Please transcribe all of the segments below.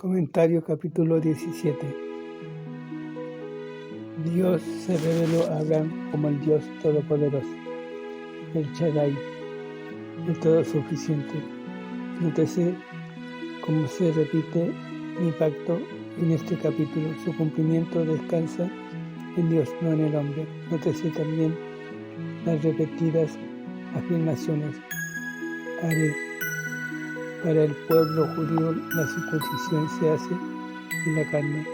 Comentario capítulo 17. Dios se reveló a Abraham como el Dios Todopoderoso, el Shaddai, el Todo Suficiente. Nótese cómo se repite mi pacto en este capítulo. Su cumplimiento descansa en Dios, no en el hombre. Nótese también las repetidas afirmaciones. Haré. Para el pueblo judío la circuncisión se hace en la carne,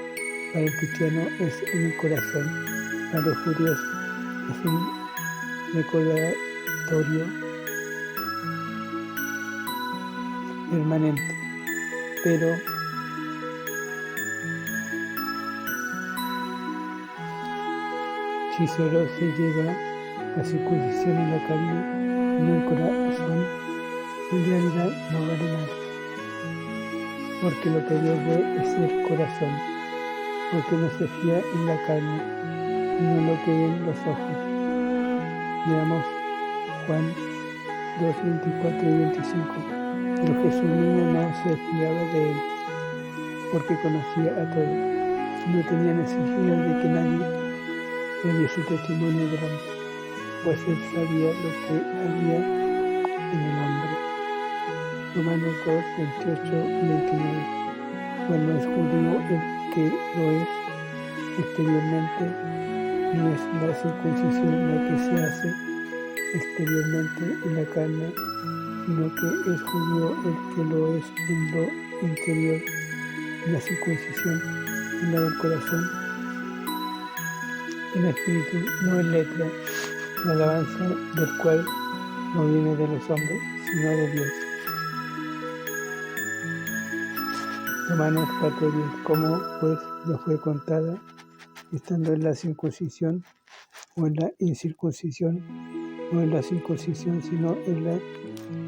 para el cristiano es en el corazón, para los judíos es un recordatorio permanente, pero si solo se lleva la circuncisión en la carne, no el corazón, en realidad no vale nada, porque lo que Dios ve es el corazón, porque no se fía en la carne, sino lo que ven los ojos. Veamos Juan 2, 24 y 25. Pero Jesús mismo no se fiaba de él, porque conocía a todos, y no tenía necesidad de que nadie le diese testimonio del hombre, pues él sabía lo que había en el hombre. Romanos 2, 28 y 29. Pues no es judío el que lo es exteriormente, no es la circuncisión la que se hace exteriormente en la carne, sino que es judío el que lo es en lo interior, y la circuncisión en la del corazón, en espíritu, no en letra, la alabanza del cual no viene de los hombres, sino de Dios. Romanos 4:10. ¿Cómo pues le fue contada, estando en la circuncisión o en la incircuncisión? No en la circuncisión, sino en la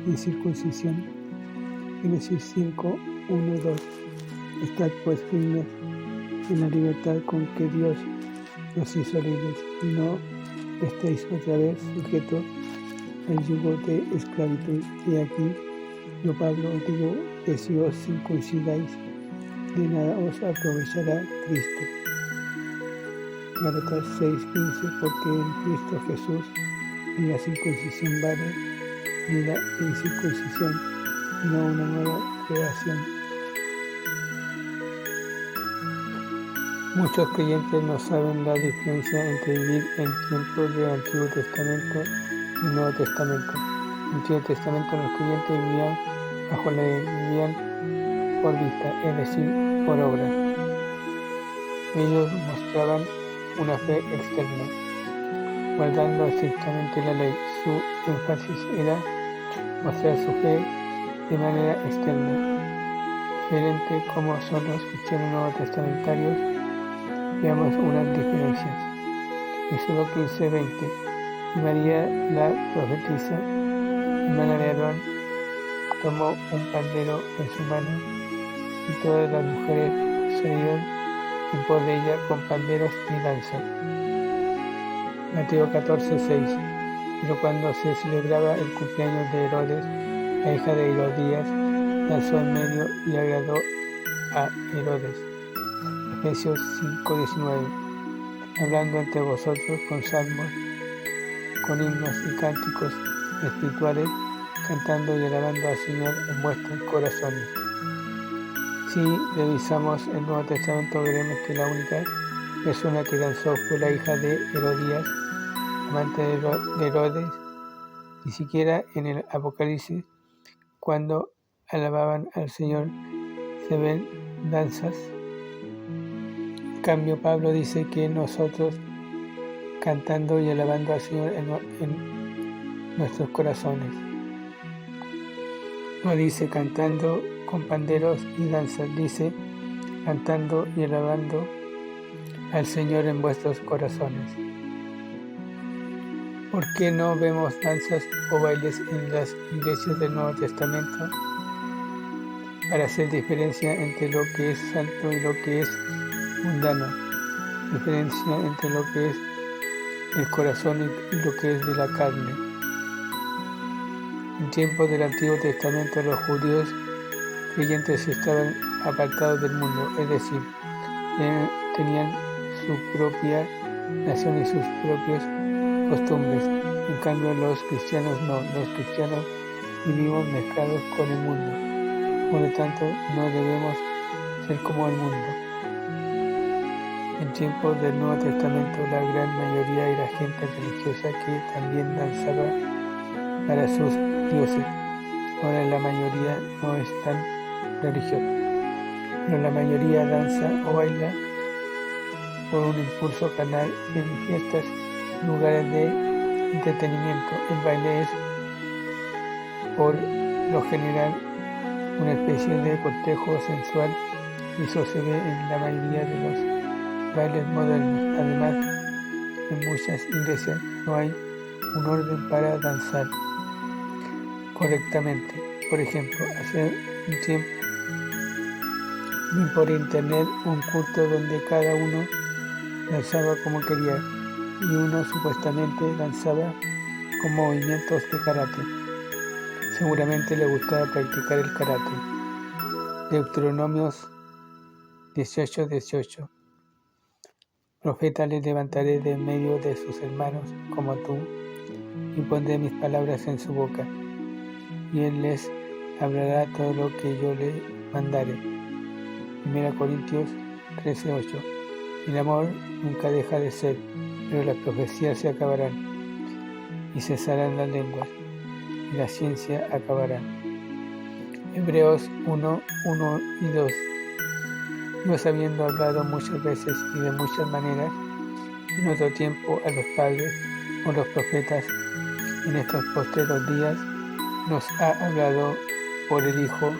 incircuncisión. Génesis 5, 1, 2. Estad pues firmes en la libertad con que Dios nos hizo libres, y no estéis otra vez sujetos al yugo de esclavitud. Y aquí yo, Pablo, os digo que si os circuncidáis, de nada os aprovechará Cristo. Gálatas 6:15. Porque en Cristo Jesús ni la circuncisión vale, ni la incircuncisión, sino una nueva creación. Muchos creyentes no saben la diferencia entre vivir en tiempos del Antiguo Testamento y el Nuevo Testamento. En el Antiguo Testamento los creyentes vivían bajo la ley, vivían por vista, es decir, por obra. Ellos mostraban una fe externa, guardando estrictamente la ley. Su énfasis era mostrar su fe de manera externa. Diferente como son los cristianos nuevotestamentarios, veamos unas diferencias. Éxodo 15:20. Y María, la profetisa, hermana de Aarón, tomó un pandero en su mano, y todas las mujeres salieron en pos de ella con panderos y danzas. Mateo 14:6. Pero cuando se celebraba el cumpleaños de Herodes, la hija de Herodías, danzó en medio y agradó a Herodes. Efesios 5:19. Hablando entre vosotros con salmos, con himnos y cánticos espirituales, cantando y alabando al Señor en vuestros corazones. Si revisamos el Nuevo Testamento, veremos que la única persona que danzó fue la hija de Herodías, amante de Herodes. Ni siquiera en el Apocalipsis, cuando alababan al Señor, se ven danzas. En cambio, Pablo dice que nosotros, cantando y alabando al Señor en nuestros corazones. No dice cantando con panderos y danzas, dice cantando y alabando al Señor en vuestros corazones. ¿Por qué no vemos danzas o bailes en las iglesias del Nuevo Testamento? Para hacer diferencia entre lo que es santo y lo que es mundano, diferencia entre lo que es el corazón y lo que es de la carne. En tiempos del Antiguo Testamento, los judíos creyentes estaban apartados del mundo, es decir, tenían su propia nación y sus propias costumbres. En cambio, los cristianos no, los cristianos vivimos mezclados con el mundo, por lo tanto no debemos ser como el mundo. En tiempos del Nuevo Testamento, la gran mayoría era gente religiosa que también danzaba para sus dioses. Ahora la mayoría no es tan religiosa, pero la mayoría danza o baila por un impulso carnal en fiestas, lugares de entretenimiento. El baile es, por lo general, una especie de cortejo sensual, y eso se ve en la mayoría de los bailes modernos. Además, en muchas iglesias no hay un orden para danzar correctamente. Por ejemplo, hace un tiempo vi por internet un culto donde cada uno danzaba como quería y uno supuestamente danzaba con movimientos de karate. Seguramente le gustaba practicar el karate. Deuteronomios 18:18. Profeta les levantaré de en medio de sus hermanos como tú, y pondré mis palabras en su boca, y él les hablará todo lo que yo le mandare. 1 Corintios 13:8. El amor nunca deja de ser, pero las profecías se acabarán, y cesarán las lenguas, y la ciencia acabará. Hebreos 1:1 y 2. Dios, habiendo hablado muchas veces y de muchas maneras en otro tiempo a los padres o los profetas, en estos postreros días nos ha hablado por el Hijo,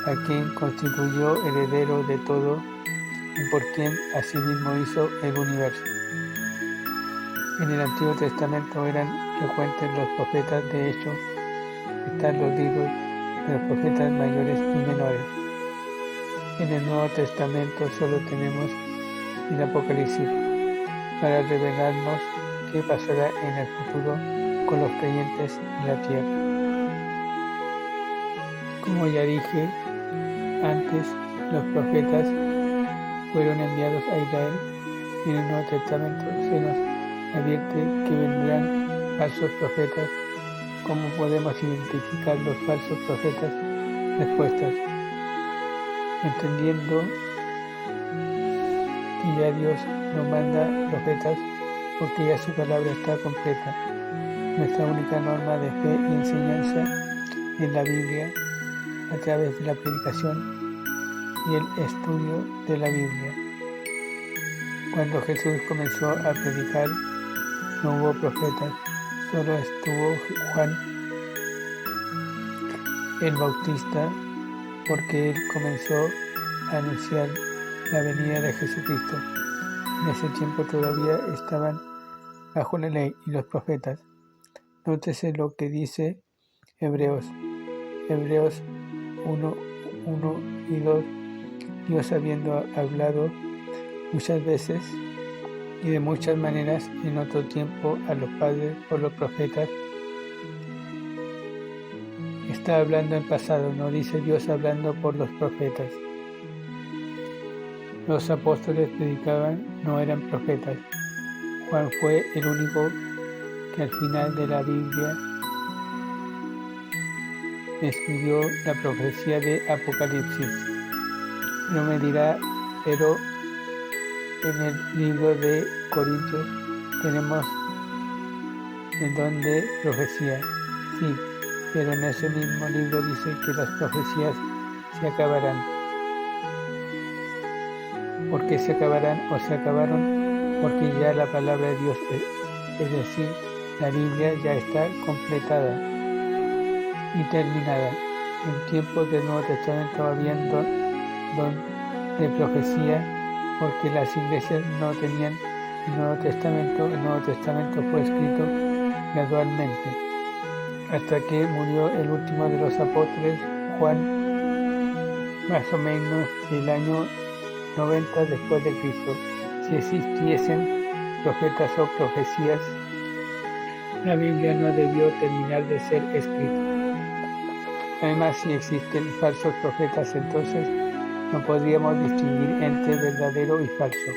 a quien constituyó heredero de todo y por quien asimismo hizo el universo. En el Antiguo Testamento eran frecuentes los profetas, de hecho, están los libros de los profetas mayores y menores. En el Nuevo Testamento solo tenemos el Apocalipsis para revelarnos qué pasará en el futuro con los creyentes en la tierra. Como ya dije antes, los profetas fueron enviados a Israel, y en el Nuevo Testamento se nos advierte que vendrán falsos profetas. ¿Cómo podemos identificar los falsos profetas? Respuestas: entendiendo que ya Dios no manda profetas porque ya su palabra está completa. Nuestra única norma de fe y enseñanza es la Biblia, a través de la predicación y el estudio de la Biblia. Cuando Jesús comenzó a predicar, no hubo profetas, solo estuvo Juan el Bautista, porque él comenzó a anunciar la venida de Jesucristo. En ese tiempo todavía estaban bajo la ley y los profetas. Nótese lo que dice Hebreos 1:1 y 2. Dios, habiendo hablado muchas veces y de muchas maneras en otro tiempo a los padres por los profetas, está hablando en pasado, no dice Dios hablando por los profetas. Los apóstoles predicaban, no eran profetas. Juan fue el único que al final de la Biblia escribió la profecía de Apocalipsis. No me dirá, pero en el libro de Corintios tenemos el don de profecía. Sí, pero en ese mismo libro dice que las profecías se acabarán. ¿Por qué se acabarán o se acabaron? Porque ya la palabra de Dios, es decir, la Biblia, ya está completada y terminada. En tiempos del Nuevo Testamento había don de profecía, porque las iglesias no tenían el Nuevo Testamento. El Nuevo Testamento fue escrito gradualmente, hasta que murió el último de los apóstoles, Juan, más o menos el año 90 después de Cristo. Si existiesen profetas o profecías, la Biblia no debió terminar de ser escrita. Además, si existen falsos profetas, entonces no podríamos distinguir entre verdadero y falso,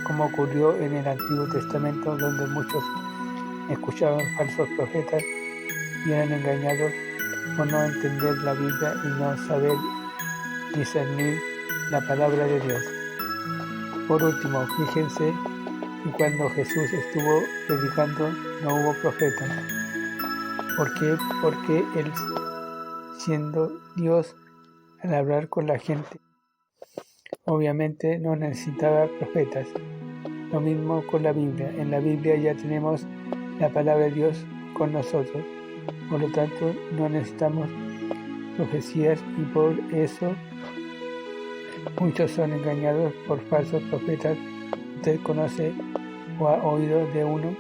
como ocurrió en el Antiguo Testamento, donde muchos escuchaban falsos profetas y eran engañados por no entender la Biblia y no saber discernir la palabra de Dios. Por último, fíjense que cuando Jesús estuvo predicando no hubo profetas. ¿Por qué? Porque Él, siendo Dios, al hablar con la gente, obviamente no necesitaba profetas. Lo mismo con la Biblia. En la Biblia ya tenemos la palabra de Dios con nosotros. Por lo tanto, no necesitamos profecías y por eso muchos son engañados por falsos profetas. ¿Usted conoce o ha oído de uno?